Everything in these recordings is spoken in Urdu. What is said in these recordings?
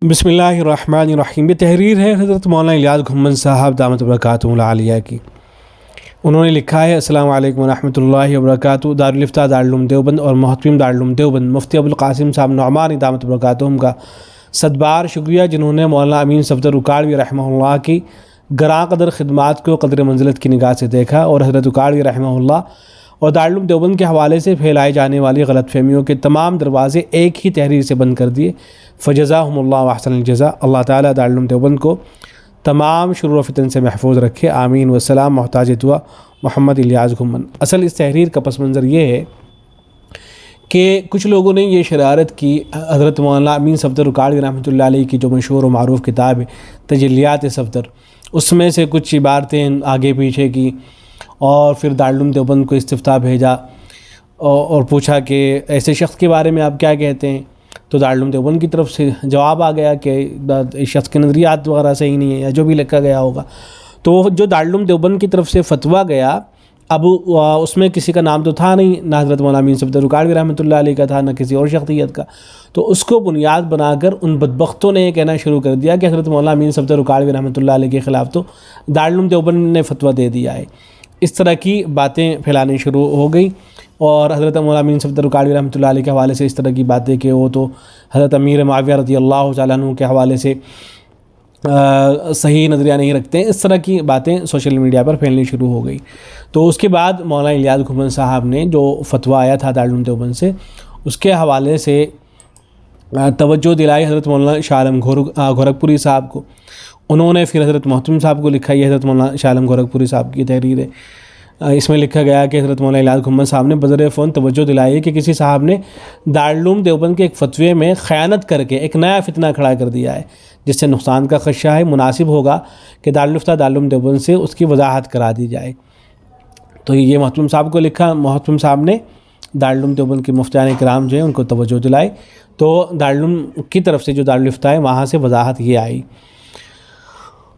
بسم اللہ الرحمن الرحیم۔ یہ تحریر ہے حضرت مولانا الیاس گھمن صاحب دامت برکاتہ العالیہ کی۔ انہوں نے لکھا ہے: السلام علیکم ورحمۃ اللہ وبرکاتہ۔ دارالفتہ دارالعلوم دیوبند اور محتمم دارالعلوم دیوبند مفتی ابوالقاسم صاحب نعمانی دامت برکاتہم کا صد بار شکریہ، جنہوں نے مولانا امین صفدر اکاڑوی رحمہ اللہ کی گراں قدر خدمات کو قدر منزلت کی نگاہ سے دیکھا اور حضرت اکاڑوی رحمہ اللہ اور دارالعلوم دیوبند کے حوالے سے پھیلائے جانے والی غلط فہمیوں کے تمام دروازے ایک ہی تحریر سے بند کر دیے۔ فجزاہم اللہ احسن الجزا۔ اللہ تعالیٰ دارالعلوم دیوبند کو تمام شرور و فتن سے محفوظ رکھے، آمین والسلام۔ محتاج دعا محمد الیاس گھمن۔ اصل اس تحریر کا پس منظر یہ ہے کہ کچھ لوگوں نے یہ شرارت کی، حضرت مولانا امین صفدر اکاڑوی رحمۃ اللہ علیہ کی جو مشہور و معروف کتاب ہے تجلیات صفدر، اس میں سے کچھ عبارتیں آگے پیچھے کی اور پھر دارالعلوم دیوبند کو استفتاء بھیجا اور پوچھا کہ ایسے شخص کے بارے میں آپ کیا کہتے ہیں، تو دارالعلوم دیوبند کی طرف سے جواب آ گیا کہ اس شخص کے نظریات وغیرہ صحیح نہیں ہے یا جو بھی لکھا گیا ہوگا۔ تو جو دارالعلوم دیوبند کی طرف سے فتویٰ گیا، اب اس میں کسی کا نام تو تھا نہیں، نہ حضرت مولانا امین صفدر اکاڑوی رحمۃ اللہ علیہ کا تھا، نہ کسی اور شخصیت کا، تو اس کو بنیاد بنا کر ان بدبختوں نے یہ کہنا شروع کر دیا کہ حضرت مولانا امین صفدر اکاڑوی رحمۃ اللہ علیہ کے خلاف تو دارالعلوم دیوبند نے فتویٰ دے دیا ہے۔ اس طرح کی باتیں پھیلانی شروع ہو گئی اور حضرت مولانا امین صفدر اکاڑوی رحمۃ اللہ علیہ کے حوالے سے اس طرح کی باتیں کہ وہ تو حضرت امیر معاویہ رضی اللہ تعالیٰ عنہ کے حوالے سے صحیح نظریہ نہیں رکھتے ہیں، اس طرح کی باتیں سوشل میڈیا پر پھیلنی شروع ہو گئی۔ تو اس کے بعد مولانا الیاس گھمن صاحب نے جو فتویٰ آیا تھا دارالعلوم دیوبند سے، اس کے حوالے سے توجہ دلائی حضرت مولانا شاہ عالم گورکھپوری صاحب کو۔ انہوں نے پھر حضرت محتمم صاحب کو لکھا، یہ حضرت مولانا شاہ عالم گورکھپوری صاحب کی تحریر ہے۔ اس میں لکھا گیا کہ حضرت مولانا الیاس گھمن صاحب نے بذریعہ فون توجہ دلائی ہے کہ کسی صاحب نے دارالعلوم دیوبند کے ایک فتوے میں خیانت کر کے ایک نیا فتنہ کھڑا کر دیا ہے، جس سے نقصان کا خدشہ ہے۔ مناسب ہوگا کہ دارالفتہ دارالعلوم دیوبند سے اس کی وضاحت کرا دی جائے۔ تو یہ محتمم صاحب کو لکھا، محتمم صاحب نے دارالعلوم دیوبند کے مفتیان کرام جو ہیں ان کو توجہ دلائی، تو دارالعلوم کی طرف سے جو دارالفتہ ہے وہاں سے وضاحت یہ آئی۔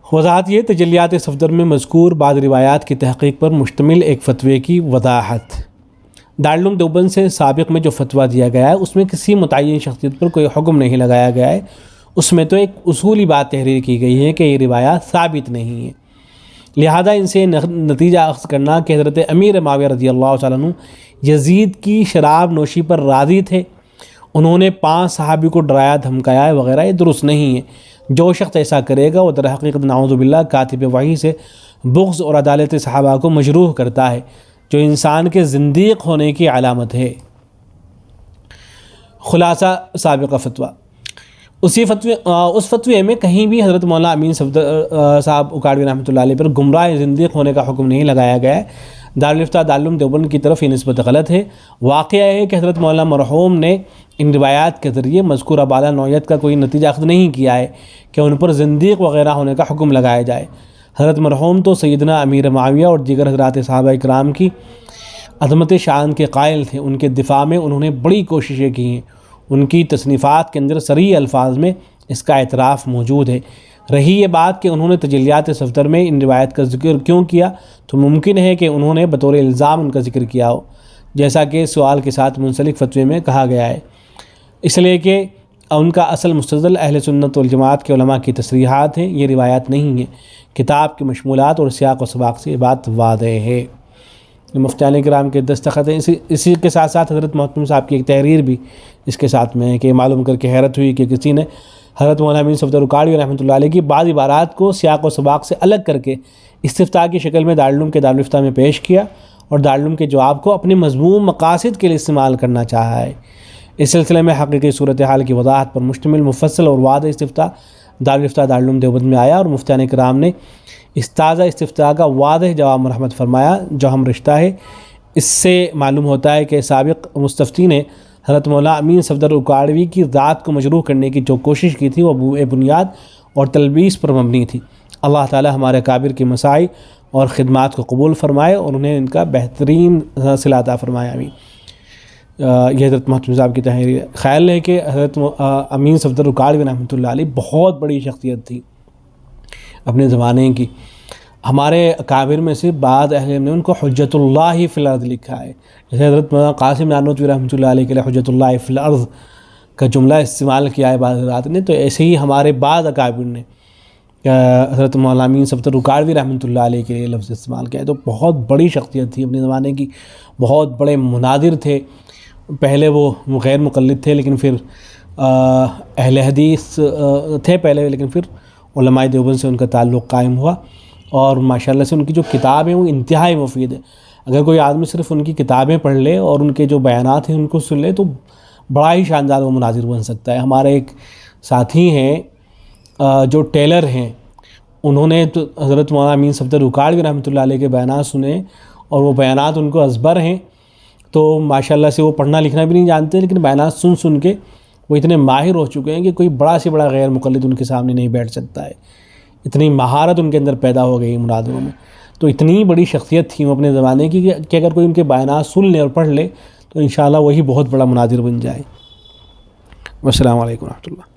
وضاحت یہ: تجلیات صفدر میں مذکور بعض روایات کی تحقیق پر مشتمل ایک فتوے کی وضاحت۔ دارالعلوم دیوبند سے سابق میں جو فتویٰ دیا گیا ہے اس میں کسی متعین شخصیت پر کوئی حکم نہیں لگایا گیا ہے، اس میں تو ایک اصولی بات تحریر کی گئی ہے کہ یہ روایات ثابت نہیں ہیں، لہذا ان سے نتیجہ اخذ کرنا کہ حضرت امیر معاویہ رضی اللہ تعالیٰ عنہ یزید کی شراب نوشی پر راضی تھے، انہوں نے 5 صحابی کو ڈرایا دھمکایا ہے وغیرہ، یہ درست نہیں ہے۔ جو شخص ایسا کرے گا وہ در حقیقت نعوذ باللہ کاتب وحی سے بغض اور عدالت صحابہ کو مجروح کرتا ہے، جو انسان کے زندیق ہونے کی علامت ہے۔ خلاصہ سابقہ فتویٰ: اس فتوے میں کہیں بھی حضرت مولانا امین صفدر صاحب اکاڑوی رحمۃ اللہ علیہ پر گمراہ زندیق ہونے کا حکم نہیں لگایا گیا ہے۔ دارالفتہ دارالعلوم دیوبند کی طرف یہ نسبت غلط ہے۔ واقعہ ہے کہ حضرت مولانا مرحوم نے ان روایات کے ذریعے مذکورہ بالا نوعیت کا کوئی نتیجہ اخذ نہیں کیا ہے کہ ان پر زندیق وغیرہ ہونے کا حکم لگایا جائے۔ حضرت مرحوم تو سیدنا امیر معاویہ اور دیگر حضرات صحابہ کرام کی عظمت شان کے قائل تھے، ان کے دفاع میں انہوں نے بڑی کوششیں کی ہیں، ان کی تصنیفات کے اندر صریح الفاظ میں اس کا اعتراف موجود ہے۔ رہی یہ بات کہ انہوں نے تجلیات صفدر میں ان روایت کا ذکر کیوں کیا، تو ممکن ہے کہ انہوں نے بطور الزام ان کا ذکر کیا ہو، جیسا کہ سوال کے ساتھ منسلک فتوے میں کہا گیا ہے، اس لیے کہ ان کا اصل مستدل اہل سنت والجماعت کے علماء کی تصریحات ہیں، یہ روایات نہیں ہیں۔ کتاب کی مشمولات اور سیاق و سباق سے یہ بات واضح ہے۔ مفتیان کرام کے دستخط ہیں۔ اسی کے ساتھ ساتھ حضرت محتمم صاحب کی ایک تحریر بھی اس کے ساتھ میں ہے کہ معلوم کر کے حیرت ہوئی کہ کسی نے حضرت مولانا امین صفدر اکاڑوی رحمۃ اللہ علیہ کی بعض عبارات کو سیاق و سباق سے الگ کر کے استفتاء کی شکل میں دارالعلوم کے دارالفتہ میں پیش کیا اور دارالعلوم کے جواب کو اپنے مضمون مقاصد کے لیے استعمال کرنا چاہا ہے۔ اس سلسلے میں حقیقی صورتحال کی وضاحت پر مشتمل مفصل اور واضح استفتاء دارالفتہ دارالعلوم دیوبند میں آیا اور مفتیان کرام نے اس تازہ استفتاء کا واضح جواب مرحمت فرمایا۔ جو ہم رشتہ ہے، اس سے معلوم ہوتا ہے کہ سابق مستفتی نے حضرت مولانا امین صفدر اکاڑوی کی ذات کو مجروح کرنے کی جو کوشش کی تھی وہ بے بنیاد اور تلبیس پر مبنی تھی۔ اللہ تعالی ہمارے اکابر کی مساعی اور خدمات کو قبول فرمائے اور انہیں ان کا بہترین صلہ عطا فرمائے، آمین۔ یہ حضرت محتمم صاحب کی تحریر ہے۔ خیال ہے کہ حضرت امین صفدر اکاڑوی رحمۃ اللہ علیہ بہت بڑی شخصیت تھی اپنے زمانے کی۔ ہمارے اکابر میں سے بعض اہل علم نے ان کو حجت اللہ فی الارض لکھا ہے، جیسے حضرت مولانا قاسم نانوتوی رحمۃ اللہ علیہ کے لیے حجت اللہ فی الارض کا جملہ استعمال کیا ہے بعض حضرات نے، تو ایسے ہی ہمارے بعض اکابر نے حضرت مولانا امین صفدر رکاڑوی رحمۃ اللہ علیہ کے لیے لفظ استعمال کیا ہے۔ تو بہت بڑی شخصیت تھی اپنے زمانے کی، بہت بڑے مناظر تھے۔ پہلے وہ غیر مقلد تھے، لیکن پھر اہل حدیث تھے پہلے، لیکن پھر علماء دیوبند سے ان کا تعلق قائم ہوا، اور ماشاءاللہ سے ان کی جو کتاب ہیں وہ انتہائی مفید ہے۔ اگر کوئی آدمی صرف ان کی کتابیں پڑھ لے اور ان کے جو بیانات ہیں ان کو سن لے تو بڑا ہی شاندار وہ مناظر بن سکتا ہے۔ ہمارے ایک ساتھی ہیں جو ٹیلر ہیں، انہوں نے تو حضرت مولانا امین صفدر رکاڑوی رحمۃ اللہ علیہ کے بیانات سنے، اور وہ بیانات ان کو ازبر ہیں، تو ماشاءاللہ سے وہ پڑھنا لکھنا بھی نہیں جانتے، لیکن بیانات سن کے وہ اتنے ماہر ہو چکے ہیں کہ کوئی بڑا سے بڑا غیر مقلد ان کے سامنے نہیں بیٹھ سکتا ہے۔ اتنی مہارت ان کے اندر پیدا ہو گئی مناظروں میں۔ تو اتنی بڑی شخصیت تھی وہ اپنے زمانے کی کہ اگر کوئی ان کے بیانات سن لے اور پڑھ لے تو انشاءاللہ وہی بہت بڑا مناظر بن جائے۔ والسلام علیکم ورحمۃ اللہ۔